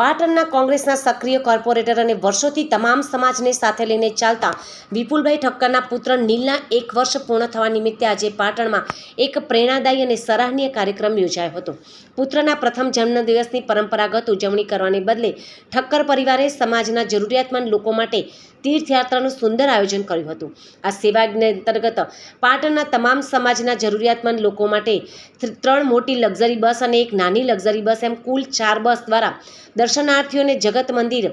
પાટણના કોંગ્રેસના સક્રિય કોર્પોરેટર અને વર્ષોથી તમામ સમાજને સાથે લઈને ચાલતા વિપુલભાઈ ઠક્કરના પુત્ર નીલના 1 વર્ષ પૂર્ણ થવા નિમિત્તે આજે પાટણમાં એક પ્રેરણાદાયી અને સરાહનીય કાર્યક્રમ યોજાયો હતો। પુત્રના પ્રથમ જન્મદિવસની પરંપરાગત ઉજવણી કરવાને બદલે ઠક્કર પરિવારે સમાજના જરૂરિયાતમંદ લોકો માટે તીર્થયાત્રાનું સુંદર આયોજન કર્યું હતું। આ સેવા અંતર્ગત પાટણના તમામ સમાજના જરૂરિયાતમંદ લોકો માટે 3 મોટી લક્ઝરી બસ અને એક નાની લક્ઝરી બસ એમ કુલ 4 બસ દ્વારા દર્શનાર્થીઓને જગત મંદિર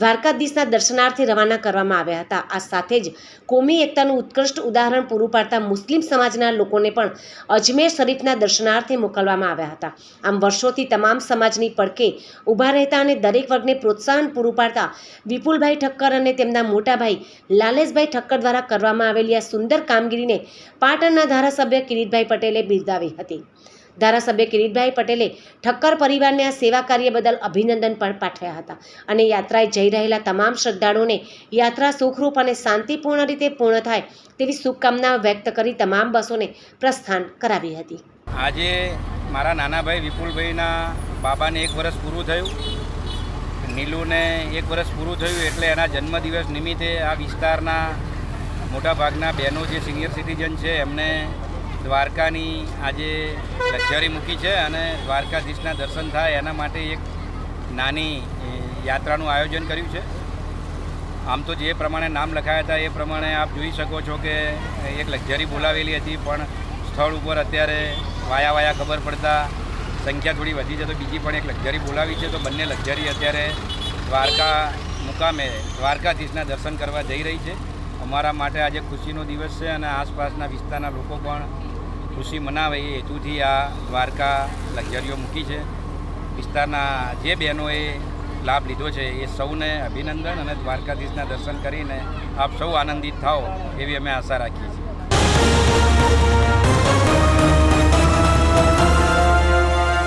દ્વારકાધીશના દર્શનાર્થે રવાના કરવામાં આવ્યા હતા। આ સાથે જ કોમી એકતાનું ઉત્કૃષ્ટ ઉદાહરણ પૂરું પાડતા મુસ્લિમ સમાજના લોકોને પણ અજમેર શરીફના દર્શનાર્થે મોકલવામાં આવ્યા હતા। આમ વર્ષોથી તમામ સમાજની પડખે ઊભા રહેતા અને દરેક વર્ગને પ્રોત્સાહન પૂરું પાડતા વિપુલભાઈ ઠક્કર અને તેમના મોટા ભાઈ લાલેશભાઈ ઠક્કર દ્વારા કરવામાં આવેલી આ સુંદર કામગીરીને પાટણના ધારાસભ્ય કિરીટભાઈ પટેલે બિરદાવી હતી। ધારાસભ્ય કિરીટભાઈ પટેલે ઠક્કર પરિવારને આ સેવા કાર્ય બદલ અભિનંદન પણ પાઠવ્યા હતા અને યાત્રાએ જઈ રહેલા તમામ શ્રદ્ધાળુઓને યાત્રા સુખરૂપ અને શાંતિપૂર્ણ રીતે પૂર્ણ થાય તેવી શુભકામનાઓ વ્યક્ત કરી તમામ બસોને પ્રસ્થાન કરાવી હતી। આજે મારા નાના ભાઈ વિપુલભાઈના બાબાને 1 વર્ષ પૂરું થયું, નીલુને 1 વર્ષ પૂરું થયું એટલે એના જન્મદિવસ નિમિત્તે આ વિસ્તારના મોટાભાગના બહેનો જે સિનિયર સિટીઝન છે એમને દ્વારકાની આજે લક્ઝરી મૂકી છે અને દ્વારકાધીશના દર્શન થાય એના માટે એક નાની યાત્રાનું આયોજન કર્યું છે। આમ તો જે પ્રમાણે નામ લખાયા હતા એ પ્રમાણે આપ જોઈ શકો છો કે એક લક્ઝરી બોલાવેલી હતી, પણ સ્થળ ઉપર અત્યારે વાયા ખબર પડતા સંખ્યા થોડી વધી છે તો બીજી પણ એક લક્ઝરી બોલાવી છે। તો બંને લક્ઝરી અત્યારે દ્વારકા મુકામે દ્વારકાધીશના દર્શન કરવા જઈ રહી છે। અમારા માટે આજે ખુશીનો દિવસ છે અને આસપાસના વિસ્તારના લોકો પણ ખુશી મનાવે એ હેતુથી આ દ્વારકા લક્ઝરીઓ મૂકી છે। વિસ્તારના જે બહેનોએ લાભ લીધો છે એ સૌને અભિનંદન અને દ્વારકાધીશના દર્શન કરીને આપ સૌ આનંદિત થાઓ એવી અમે આશા રાખીએ છીએ।